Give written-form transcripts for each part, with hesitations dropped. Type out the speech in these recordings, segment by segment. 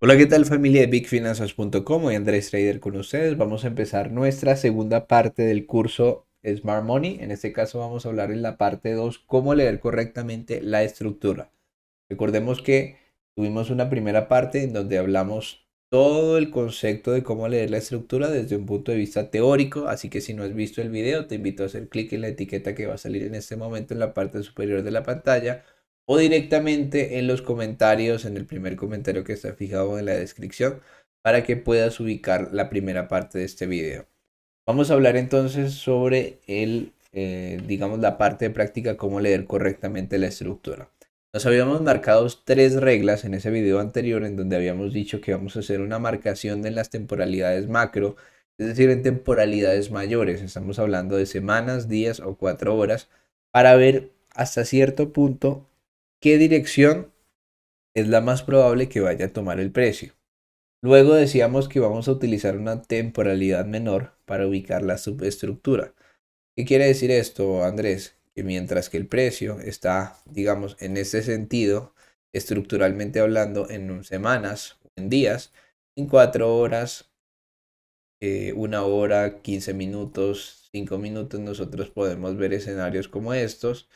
Hola, ¿qué tal familia de BigFinanzas.com? Hoy Andrés Trader con ustedes. Vamos a empezar nuestra segunda parte del curso Smart Money. En este caso vamos a hablar en la parte 2 cómo leer correctamente la estructura. Recordemos que tuvimos una primera parte en donde hablamos todo el concepto de cómo leer la estructura desde un punto de vista teórico, así que si no has visto el video te invito a hacer clic en la etiqueta que va a salir en este momento en la parte superior de la pantalla o directamente en los comentarios, en el primer comentario que está fijado en la descripción para que puedas ubicar la primera parte de este video. Vamos a hablar entonces sobre digamos, la parte de práctica, cómo leer correctamente la estructura. Nos habíamos marcado tres reglas en ese video anterior en donde habíamos dicho que vamos a hacer una marcación en las temporalidades macro, es decir, en temporalidades mayores. Estamos hablando de semanas, días o 4 horas para ver hasta cierto punto qué dirección es la más probable que vaya a tomar el precio. Luego decíamos que vamos a utilizar una temporalidad menor para ubicar la subestructura. ¿Qué quiere decir esto, Andrés? Que mientras que el precio está, digamos, en ese sentido, estructuralmente hablando, en semanas, en días, en 4 horas, 1 hora, 15 minutos, 5 minutos, nosotros podemos ver escenarios como estos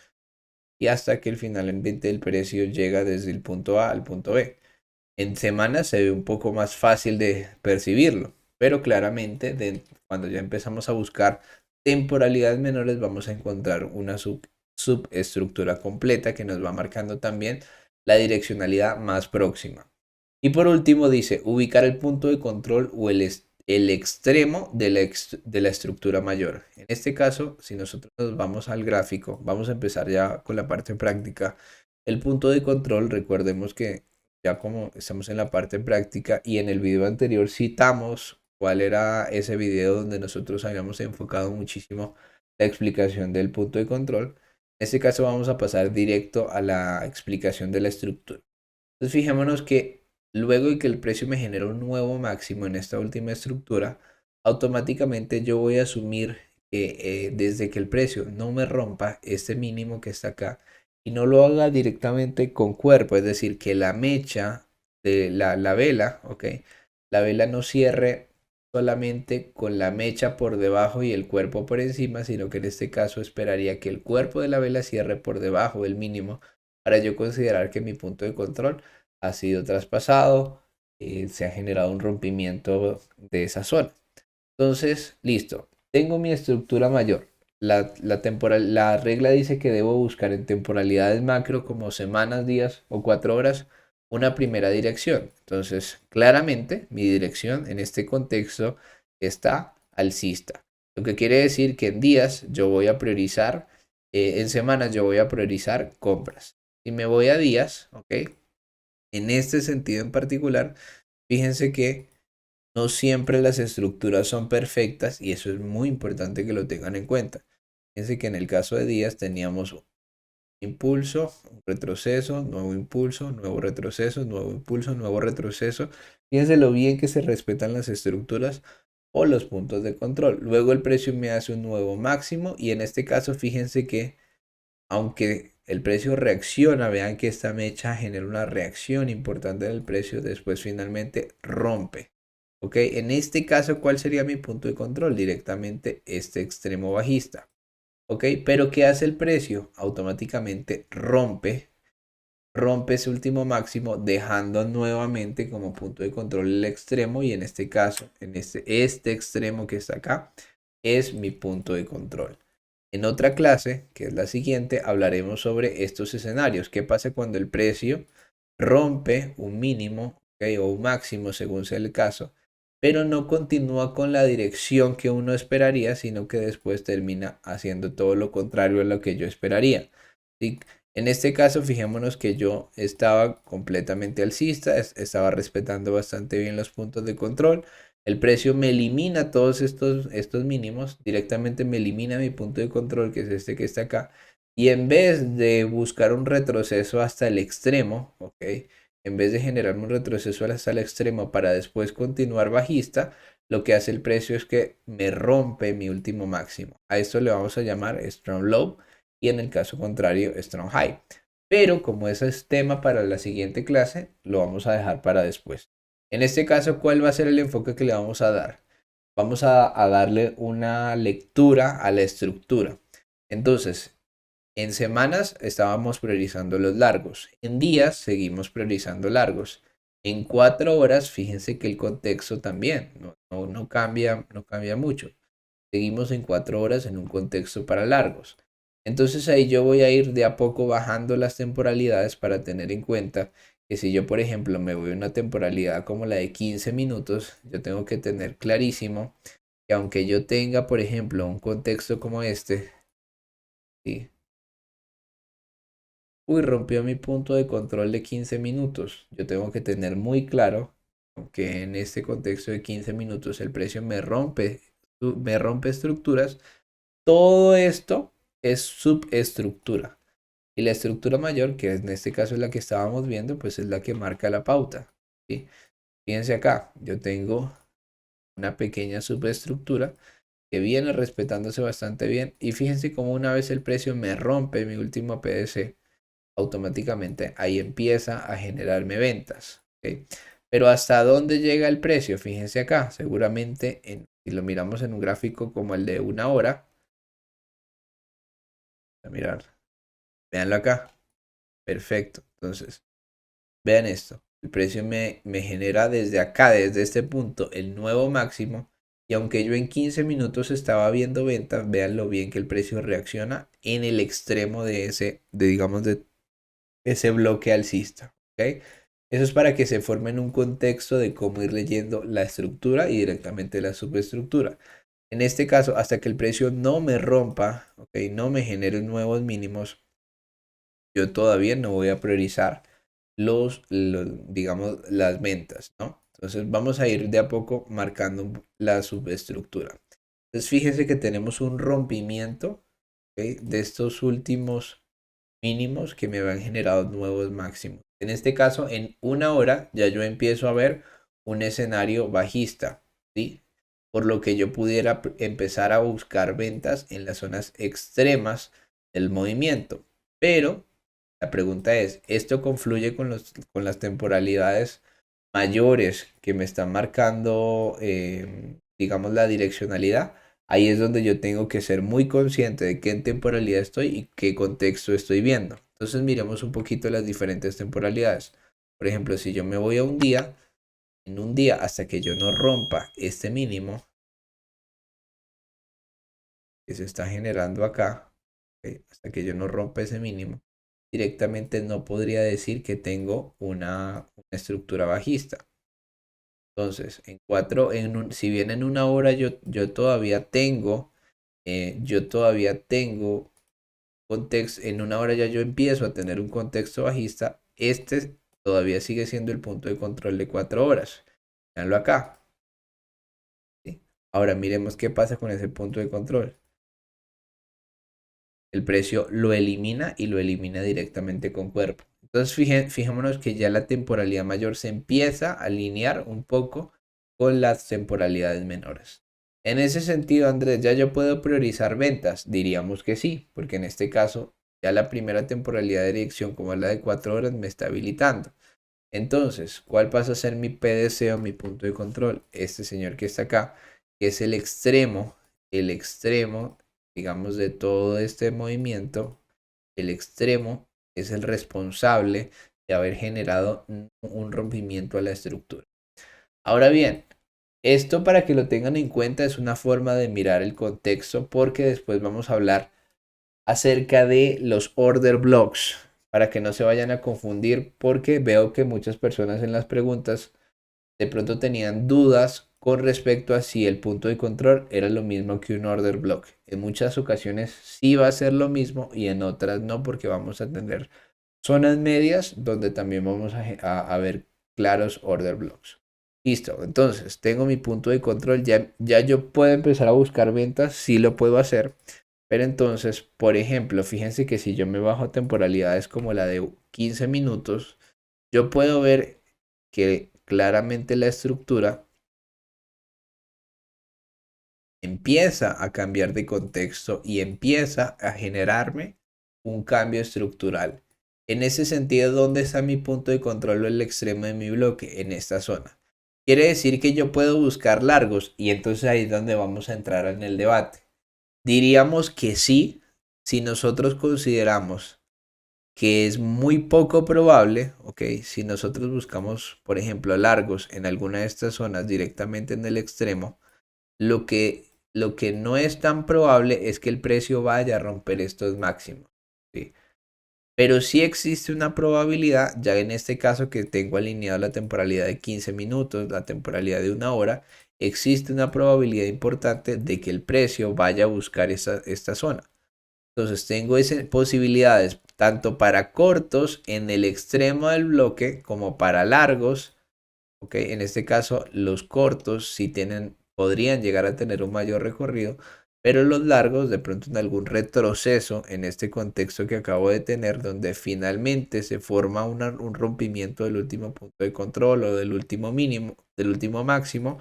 y hasta que el finalmente el precio llega desde el punto A al punto B. En semanas se ve un poco más fácil de percibirlo, pero claramente cuando ya empezamos a buscar temporalidades menores vamos a encontrar una subestructura completa que nos va marcando también la direccionalidad más próxima. Y por último dice ubicar el punto de control o el extremo de la estructura mayor. En este caso, si nosotros nos vamos al gráfico, vamos a empezar ya con la parte práctica. El punto de control, recordemos que ya como estamos en la parte práctica y en el video anterior citamos cuál era ese video donde nosotros habíamos enfocado muchísimo la explicación del punto de control. En este caso vamos a pasar directo a la explicación de la estructura. Entonces fijémonos que luego de que el precio me genera un nuevo máximo en esta última estructura, automáticamente yo voy a asumir que desde que el precio no me rompa este mínimo que está acá y no lo haga directamente con cuerpo, es decir, que la mecha de la vela, ¿ok? La vela no cierre solamente con la mecha por debajo y el cuerpo por encima, sino que en este caso esperaría que el cuerpo de la vela cierre por debajo del mínimo para yo considerar que mi punto de control ha sido traspasado, se ha generado un rompimiento de esa zona. Entonces, listo, tengo mi estructura mayor. La regla dice que debo buscar en temporalidades macro como semanas, días o 4 horas una primera dirección. Entonces, claramente mi dirección en este contexto está alcista. Lo que quiere decir que en días yo voy a priorizar, en semanas yo voy a priorizar compras. Si me voy a días, ¿ok? En este sentido en particular, fíjense que no siempre las estructuras son perfectas y eso es muy importante que lo tengan en cuenta. Fíjense que en el caso de días teníamos un impulso, un retroceso, nuevo impulso, nuevo retroceso, nuevo impulso, nuevo retroceso. Fíjense lo bien que se respetan las estructuras o los puntos de control. Luego el precio me hace un nuevo máximo y en este caso fíjense que aunque el precio reacciona, vean que esta mecha genera una reacción importante del precio, después finalmente rompe. ¿Ok? En este caso, ¿cuál sería mi punto de control? Directamente este extremo bajista. ¿Ok? Pero ¿qué hace el precio? Automáticamente rompe ese último máximo, dejando nuevamente como punto de control el extremo y en este caso, en este extremo que está acá, es mi punto de control. En otra clase, que es la siguiente, hablaremos sobre estos escenarios. ¿Qué pasa cuando el precio rompe un mínimo, ¿okay? O un máximo, según sea el caso, pero no continúa con la dirección que uno esperaría, sino que después termina haciendo todo lo contrario a lo que yo esperaría? ¿Sí? En este caso, fijémonos que yo estaba completamente alcista, estaba respetando bastante bien los puntos de control. El precio me elimina todos estos mínimos, directamente me elimina mi punto de control, que es este que está acá. Y en vez de buscar un retroceso hasta el extremo, ¿ok? En vez de generarme un retroceso hasta el extremo para después continuar bajista, lo que hace el precio es que me rompe mi último máximo. A esto le vamos a llamar strong low y en el caso contrario strong high. Pero como ese es tema para la siguiente clase, lo vamos a dejar para después. En este caso, ¿cuál va a ser el enfoque que le vamos a dar? Vamos a darle una lectura a la estructura. Entonces, en semanas estábamos priorizando los largos. En días seguimos priorizando largos. En 4 horas, fíjense que el contexto también no cambia, no cambia mucho. Seguimos en 4 horas en un contexto para largos. Entonces ahí yo voy a ir de a poco bajando las temporalidades para tener en cuenta que si yo, por ejemplo, me voy a una temporalidad como la de 15 minutos, yo tengo que tener clarísimo que aunque yo tenga, por ejemplo, un contexto como este, ¿sí? Uy, rompió mi punto de control de 15 minutos. Yo tengo que tener muy claro que en este contexto de 15 minutos el precio me rompe estructuras. Todo esto es subestructura. Y la estructura mayor, que en este caso es la que estábamos viendo, pues es la que marca la pauta. ¿Sí? Fíjense acá, yo tengo una pequeña subestructura que viene respetándose bastante bien. Y fíjense cómo una vez el precio me rompe mi último PDC, automáticamente ahí empieza a generarme ventas. ¿Ok? Pero ¿hasta dónde llega el precio? Fíjense acá, seguramente si lo miramos en un gráfico como el de 1 hora, a mirar, véanlo acá, perfecto. Entonces, vean esto, el precio me genera desde acá, desde este punto, el nuevo máximo. Y aunque yo en 15 minutos estaba viendo ventas, vean lo bien que el precio reacciona en el extremo de digamos, de ese bloque alcista. ¿Ok? Eso es para que se forme en un contexto de cómo ir leyendo la estructura y directamente la subestructura. En este caso, hasta que el precio no me rompa, ¿ok? No me genere nuevos mínimos, yo todavía no voy a priorizar digamos, las ventas, ¿no? Entonces vamos a ir de a poco marcando la subestructura. Entonces fíjense que tenemos un rompimiento, ¿ok? De estos últimos mínimos que me han generado nuevos máximos. En este caso, en 1 hora ya yo empiezo a ver un escenario bajista, ¿sí? Por lo que yo pudiera empezar a buscar ventas en las zonas extremas del movimiento. Pero la pregunta es, ¿esto confluye con las temporalidades mayores que me están marcando, digamos, la direccionalidad? Ahí es donde yo tengo que ser muy consciente de qué temporalidad estoy y qué contexto estoy viendo. Entonces miremos un poquito las diferentes temporalidades. Por ejemplo, si yo me voy a un día, en un día hasta que yo no rompa este mínimo que se está generando acá, ¿ok? Hasta que yo no rompa ese mínimo, directamente no podría decir que tengo una estructura bajista. Entonces, si bien en 1 hora yo todavía tengo contexto, en 1 hora ya yo empiezo a tener un contexto bajista, este todavía sigue siendo el punto de control de 4 horas. Veanlo acá. ¿Sí? Ahora miremos qué pasa con ese punto de control. El precio lo elimina y lo elimina directamente con cuerpo. Entonces fijémonos que ya la temporalidad mayor se empieza a alinear un poco con las temporalidades menores. En ese sentido, Andrés, ¿ya yo puedo priorizar ventas? Diríamos que sí, porque en este caso ya la primera temporalidad de dirección, como es la de 4 horas, me está habilitando. Entonces, ¿cuál pasa a ser mi PDC o mi punto de control? Este señor que está acá, que es el extremo, digamos, de todo este movimiento. El extremo es el responsable de haber generado un rompimiento a la estructura. Ahora bien, esto para que lo tengan en cuenta es una forma de mirar el contexto porque después vamos a hablar acerca de los order blocks para que no se vayan a confundir porque veo que muchas personas en las preguntas de pronto tenían dudas con respecto a si el punto de control era lo mismo que un order block. En muchas ocasiones sí va a ser lo mismo y en otras no porque vamos a tener zonas medias donde también vamos a ver claros order blocks. Listo, entonces tengo mi punto de control, ya yo puedo empezar a buscar ventas, sí lo puedo hacer, pero entonces, por ejemplo, fíjense que si yo me bajo a temporalidades como la de 15 minutos, yo puedo ver que claramente la estructura empieza a cambiar de contexto y empieza a generarme un cambio estructural. En ese sentido, ¿dónde está mi punto de control o el extremo de mi bloque? En esta zona. Quiere decir que yo puedo buscar largos y entonces ahí es donde vamos a entrar en el debate. Diríamos que sí, si nosotros consideramos que es muy poco probable, ok, si nosotros buscamos, por ejemplo, largos en alguna de estas zonas directamente en el extremo, lo que no es tan probable es que el precio vaya a romper estos máximos, ¿sí? Pero sí existe una probabilidad, ya en este caso que tengo alineado la temporalidad de 15 minutos, la temporalidad de una hora, existe una probabilidad importante de que el precio vaya a buscar esta zona. Entonces tengo esas posibilidades tanto para cortos en el extremo del bloque como para largos. ¿Ok? En este caso, los cortos sí podrían llegar a tener un mayor recorrido, pero los largos de pronto en algún retroceso en este contexto que acabo de tener, donde finalmente se forma un rompimiento del último punto de control o del último mínimo, del último máximo.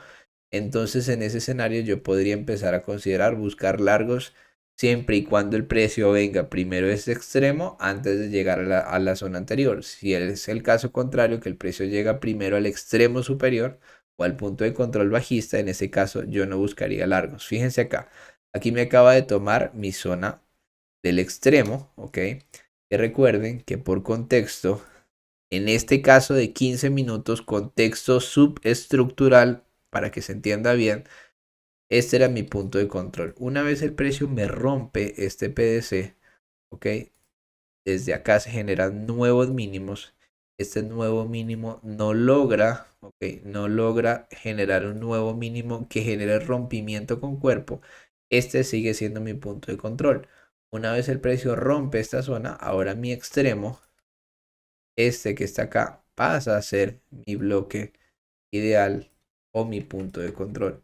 Entonces en ese escenario yo podría empezar a considerar buscar largos siempre y cuando el precio venga primero a este extremo antes de llegar a la zona anterior. Si es el caso contrario, que el precio llega primero al extremo superior o al punto de control bajista, en ese caso yo no buscaría largos. Fíjense acá, aquí me acaba de tomar mi zona del extremo, ¿ok? Que recuerden que por contexto, en este caso de 15 minutos, contexto subestructural, para que se entienda bien, este era mi punto de control. Una vez el precio me rompe este PDC, ¿ok? Desde acá se generan nuevos mínimos. Este nuevo mínimo no logra, ¿ok? No logra generar un nuevo mínimo que genere rompimiento con cuerpo. Este sigue siendo mi punto de control. Una vez el precio rompe esta zona, ahora mi extremo, este que está acá, pasa a ser mi bloque ideal o mi punto de control.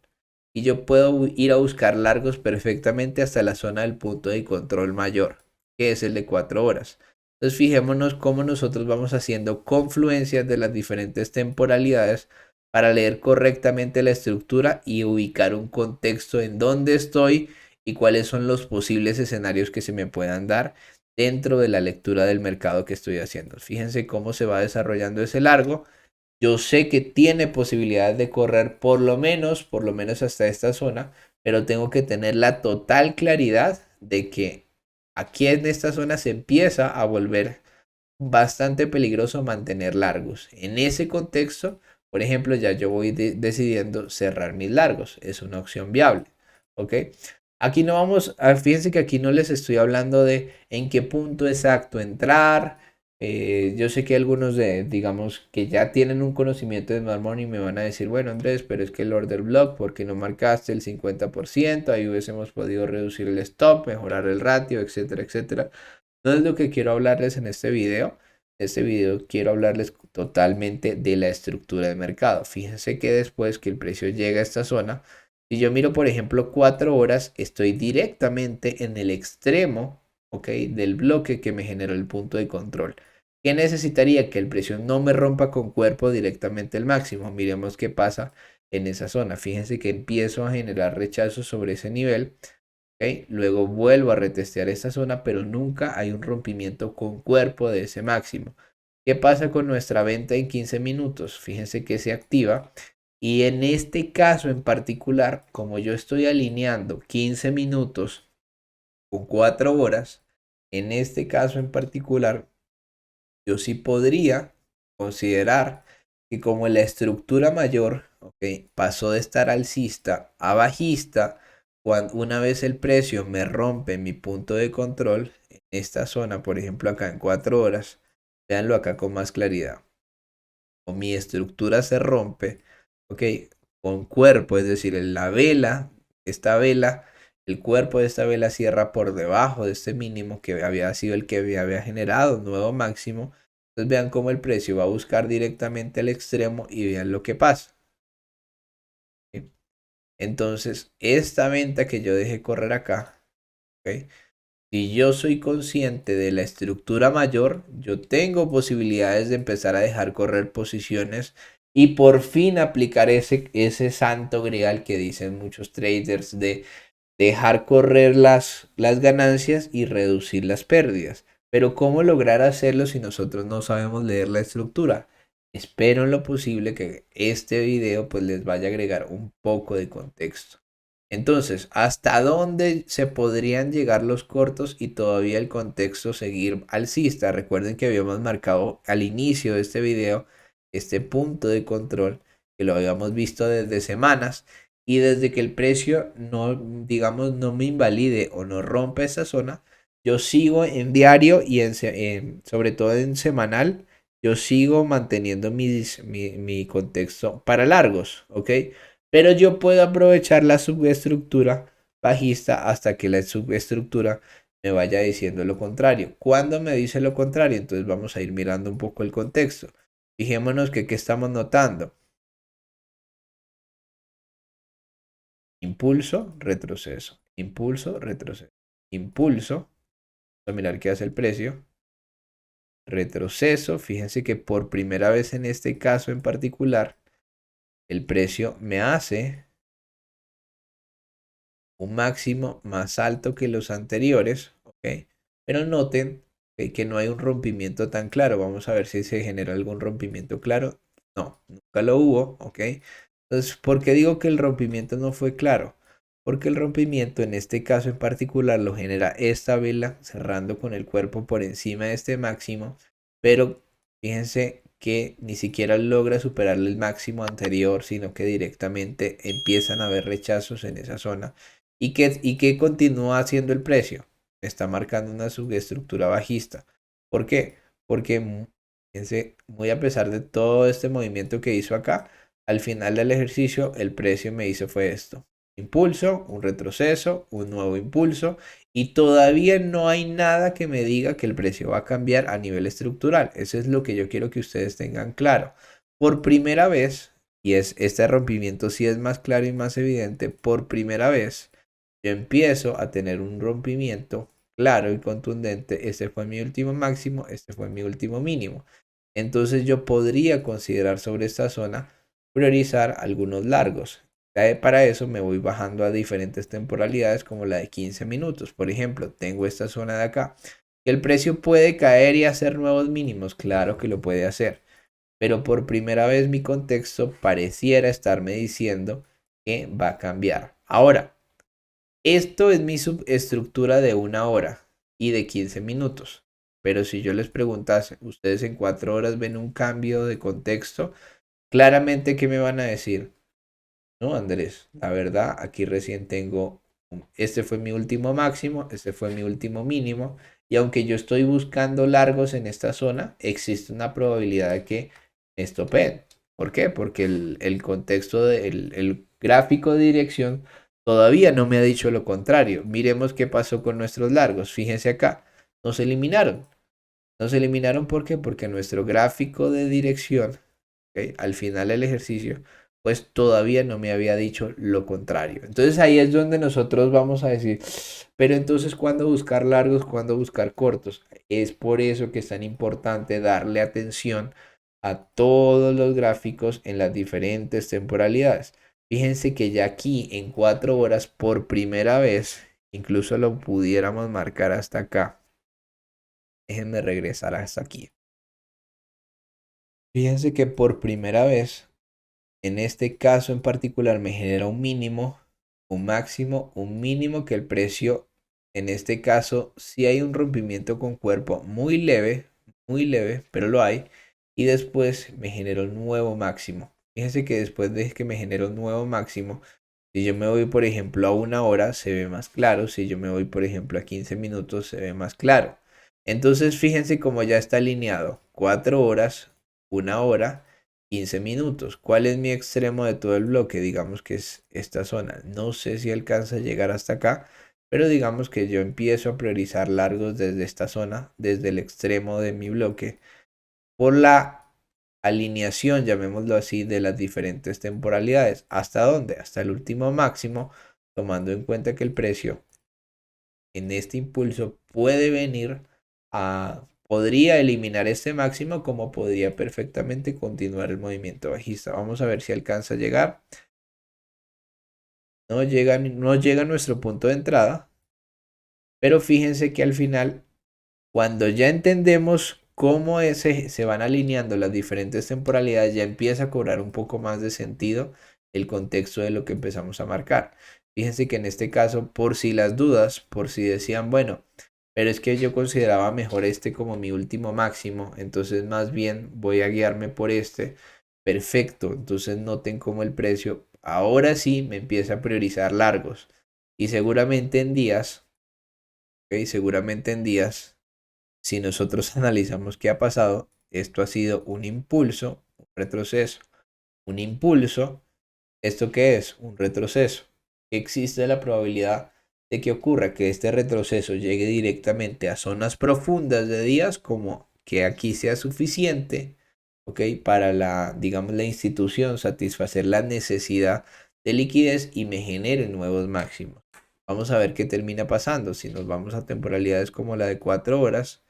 Y yo puedo ir a buscar largos perfectamente hasta la zona del punto de control mayor, que es el de 4 horas. Entonces fijémonos cómo nosotros vamos haciendo confluencias de las diferentes temporalidades para leer correctamente la estructura y ubicar un contexto en dónde estoy y cuáles son los posibles escenarios que se me puedan dar dentro de la lectura del mercado que estoy haciendo. Fíjense cómo se va desarrollando ese largo. Yo sé que tiene posibilidades de correr por lo menos hasta esta zona, pero tengo que tener la total claridad de que aquí en esta zona se empieza a volver bastante peligroso mantener largos. En ese contexto, por ejemplo, ya yo voy decidiendo cerrar mis largos. Es una opción viable. ¿Ok? Aquí no vamos, fíjense que aquí no les estoy hablando de en qué punto exacto entrar. Yo sé que algunos digamos, que ya tienen un conocimiento de Smart Money me van a decir, bueno, Andrés, pero es que el order block, ¿por qué no marcaste el 50%? Ahí hubiésemos podido reducir el stop, mejorar el ratio, etcétera, etcétera. No es lo que quiero hablarles en este video. En este video quiero hablarles totalmente de la estructura de mercado. Fíjense que después que el precio llega a esta zona, si yo miro, por ejemplo, 4 horas, estoy directamente en el extremo, ¿ok? Del bloque que me generó el punto de control. ¿Qué necesitaría? Que el precio no me rompa con cuerpo directamente el máximo. Miremos qué pasa en esa zona. Fíjense que empiezo a generar rechazo sobre ese nivel. ¿Ok? Luego vuelvo a retestear esta zona, pero nunca hay un rompimiento con cuerpo de ese máximo. ¿Qué pasa con nuestra venta en 15 minutos? Fíjense que se activa. Y en este caso en particular, como yo estoy alineando 15 minutos con 4 horas, en este caso en particular, yo sí podría considerar que como la estructura mayor, ¿ok? Pasó de estar alcista a bajista, cuando una vez el precio me rompe mi punto de control, en esta zona, por ejemplo acá en 4 horas, véanlo acá con más claridad, o mi estructura se rompe, ¿ok? Con cuerpo, es decir, en la vela, esta vela, el cuerpo de esta vela cierra por debajo de este mínimo que había sido el que había generado un nuevo máximo. Entonces vean cómo el precio va a buscar directamente el extremo y vean lo que pasa. ¿Sí? Entonces, esta venta que yo dejé correr acá, ¿ok? Si yo soy consciente de la estructura mayor, yo tengo posibilidades de empezar a dejar correr posiciones y por fin aplicar ese santo grial que dicen muchos traders de dejar correr las ganancias y reducir las pérdidas. Pero ¿cómo lograr hacerlo si nosotros no sabemos leer la estructura? Espero en lo posible que este video pues les vaya a agregar un poco de contexto. Entonces, ¿hasta dónde se podrían llegar los cortos y todavía el contexto seguir alcista? Recuerden que habíamos marcado al inicio de este video este punto de control que lo habíamos visto desde semanas y desde que el precio no, digamos, no me invalide o no rompa esa zona, yo sigo en diario y sobre todo en semanal, yo sigo manteniendo mi contexto para largos, ¿ok? Pero yo puedo aprovechar la subestructura bajista hasta que la subestructura me vaya diciendo lo contrario. ¿Cuándo me dice lo contrario? Entonces vamos a ir mirando un poco el contexto. Fijémonos que qué estamos notando. Impulso, retroceso. Impulso, retroceso. Impulso. Vamos a mirar qué hace el precio. Retroceso. Fíjense que por primera vez en este caso en particular, el precio me hace un máximo más alto que los anteriores, ¿ok? Pero noten que no hay un rompimiento tan claro. Vamos a ver si se genera algún rompimiento claro. No, nunca lo hubo, ¿ok? Entonces, ¿por qué digo que el rompimiento no fue claro? Porque el rompimiento en este caso en particular lo genera esta vela cerrando con el cuerpo por encima de este máximo, pero fíjense que ni siquiera logra superar el máximo anterior, sino que directamente empiezan a haber rechazos en esa zona. ¿Y qué continúa haciendo el precio? Está marcando una subestructura bajista. ¿Por qué? Porque fíjense, muy a pesar de todo este movimiento que hizo acá, al final del ejercicio el precio me hizo fue esto. Impulso, un retroceso, un nuevo impulso y todavía no hay nada que me diga que el precio va a cambiar a nivel estructural. Eso es lo que yo quiero que ustedes tengan claro. Por primera vez, y este rompimiento sí es más claro y más evidente, por primera vez yo empiezo a tener un rompimiento claro y contundente. Este fue mi último máximo, este fue mi último mínimo. Entonces yo podría considerar sobre esta zona priorizar algunos largos. Para eso me voy bajando a diferentes temporalidades como la de 15 minutos. Por ejemplo, tengo esta zona de acá. ¿El precio puede caer y hacer nuevos mínimos? Claro que lo puede hacer. Pero por primera vez mi contexto pareciera estarme diciendo que va a cambiar. Ahora, esto es mi subestructura de 1 hora y de 15 minutos. Pero si yo les preguntase, ¿ustedes en 4 horas ven un cambio de contexto? Claramente, ¿qué me van a decir? No, Andrés, la verdad, aquí recién tengo, este fue mi último máximo, este fue mi último mínimo, y aunque yo estoy buscando largos en esta zona, existe una probabilidad de que me estopeen. ¿Por qué? Porque el contexto del gráfico de dirección todavía no me ha dicho lo contrario. Miremos qué pasó con nuestros largos. Fíjense acá, nos eliminaron. Nos eliminaron ¿por qué? Porque nuestro gráfico de dirección, ¿ok? Al final del ejercicio, pues todavía no me había dicho lo contrario. Entonces ahí es donde nosotros vamos a decir, pero entonces ¿cuándo buscar largos, cuándo buscar cortos? Es por eso que es tan importante darle atención a todos los gráficos en las diferentes temporalidades. Fíjense que ya aquí en 4 horas por primera vez, incluso lo pudiéramos marcar hasta acá. Déjenme regresar hasta aquí. Fíjense que por primera vez, en este caso en particular, me genera un mínimo, un máximo, un mínimo que el precio, en este caso, si hay un rompimiento con cuerpo muy leve, pero lo hay. Y después me genera un nuevo máximo. Fíjense que después de que me genera un nuevo máximo, si yo me voy, por ejemplo, a 1 hora, se ve más claro. Si yo me voy, por ejemplo, a 15 minutos, se ve más claro. Entonces, fíjense cómo ya está alineado. 4 horas, 1 hora, 15 minutos. ¿Cuál es mi extremo de todo el bloque? Digamos que es esta zona. No sé si alcanza a llegar hasta acá, pero digamos que yo empiezo a priorizar largos desde esta zona, desde el extremo de mi bloque, por la alineación, llamémoslo así, de las diferentes temporalidades. ¿Hasta dónde? Hasta el último máximo, tomando en cuenta que el precio en este impulso puede venir podría eliminar este máximo como podría perfectamente continuar el movimiento bajista. Vamos a ver si alcanza a llegar. No llega a nuestro punto de entrada, pero fíjense que al final, cuando ya entendemos cómo se van alineando las diferentes temporalidades, ya empieza a cobrar un poco más de sentido el contexto de lo que empezamos a marcar. Fíjense que en este caso, por si las dudas, por si decían, bueno, pero es que yo consideraba mejor este como mi último máximo, entonces más bien voy a guiarme por este. Perfecto, entonces noten cómo el precio ahora sí me empieza a priorizar largos. Y seguramente en días, ok, seguramente en días, si nosotros analizamos qué ha pasado, esto ha sido un impulso, un retroceso, un impulso. ¿Esto qué es? Un retroceso. Existe la probabilidad de que ocurra que este retroceso llegue directamente a zonas profundas de días, como que aquí sea suficiente, ¿ok? Para la, digamos, la institución satisfacer la necesidad de liquidez y me genere nuevos máximos. Vamos a ver qué termina pasando. Si nos vamos a temporalidades como la de 4 horas,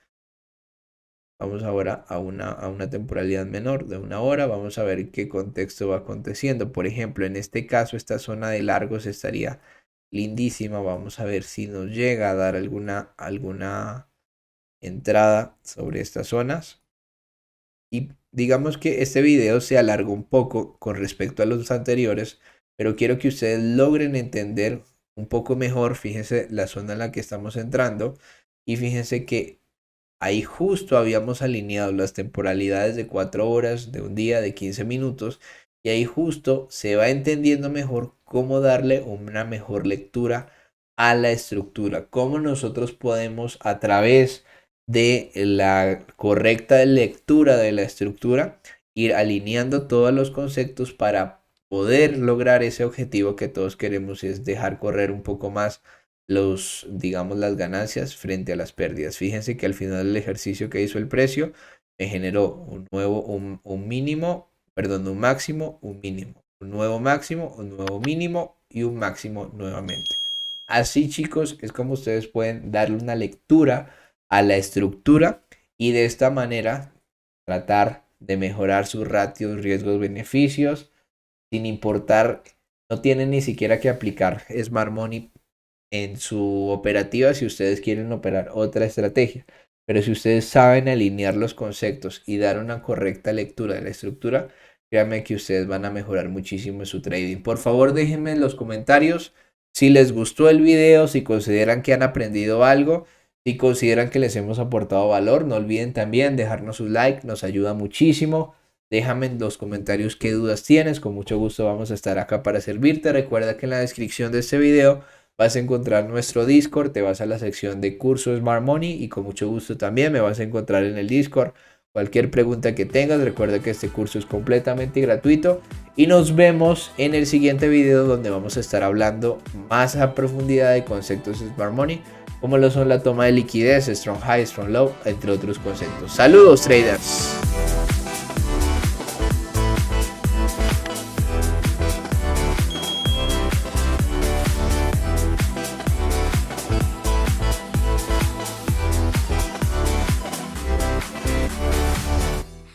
vamos ahora a una temporalidad menor de 1 hora. Vamos a ver qué contexto va aconteciendo. Por ejemplo, en este caso, esta zona de largos estaría lindísima. Vamos a ver si nos llega a dar alguna entrada sobre estas zonas. Y digamos que este video se alargó un poco con respecto a los anteriores, pero quiero que ustedes logren entender un poco mejor. Fíjense la zona en la que estamos entrando y fíjense que ahí justo habíamos alineado las temporalidades de 4 horas, de un día, de 15 minutos. Y ahí justo se va entendiendo mejor cómo darle una mejor lectura a la estructura. Cómo nosotros podemos a través de la correcta lectura de la estructura ir alineando todos los conceptos para poder lograr ese objetivo que todos queremos, es dejar correr un poco más digamos, las ganancias frente a las pérdidas. Fíjense que al final del ejercicio que hizo el precio me generó un mínimo, perdón, un máximo, un mínimo, un nuevo máximo, un nuevo mínimo y un máximo nuevamente. Así, chicos, es como ustedes pueden darle una lectura a la estructura y de esta manera tratar de mejorar sus ratios, riesgos, beneficios, sin importar, no tienen ni siquiera que aplicar Smart Money en su operativa si ustedes quieren operar otra estrategia. Pero si ustedes saben alinear los conceptos y dar una correcta lectura de la estructura, créanme que ustedes van a mejorar muchísimo en su trading. Por favor, déjenme en los comentarios si les gustó el video, si consideran que han aprendido algo, si consideran que les hemos aportado valor. No olviden también dejarnos su like, nos ayuda muchísimo. Déjame en los comentarios qué dudas tienes, con mucho gusto vamos a estar acá para servirte. Recuerda que en la descripción de este video vas a encontrar nuestro Discord, te vas a la sección de cursos Smart Money y con mucho gusto también me vas a encontrar en el Discord. Cualquier pregunta que tengas, recuerda que este curso es completamente gratuito y nos vemos en el siguiente video donde vamos a estar hablando más a profundidad de conceptos de Smart Money, como lo son la toma de liquidez, Strong High, Strong Low, entre otros conceptos. Saludos, traders.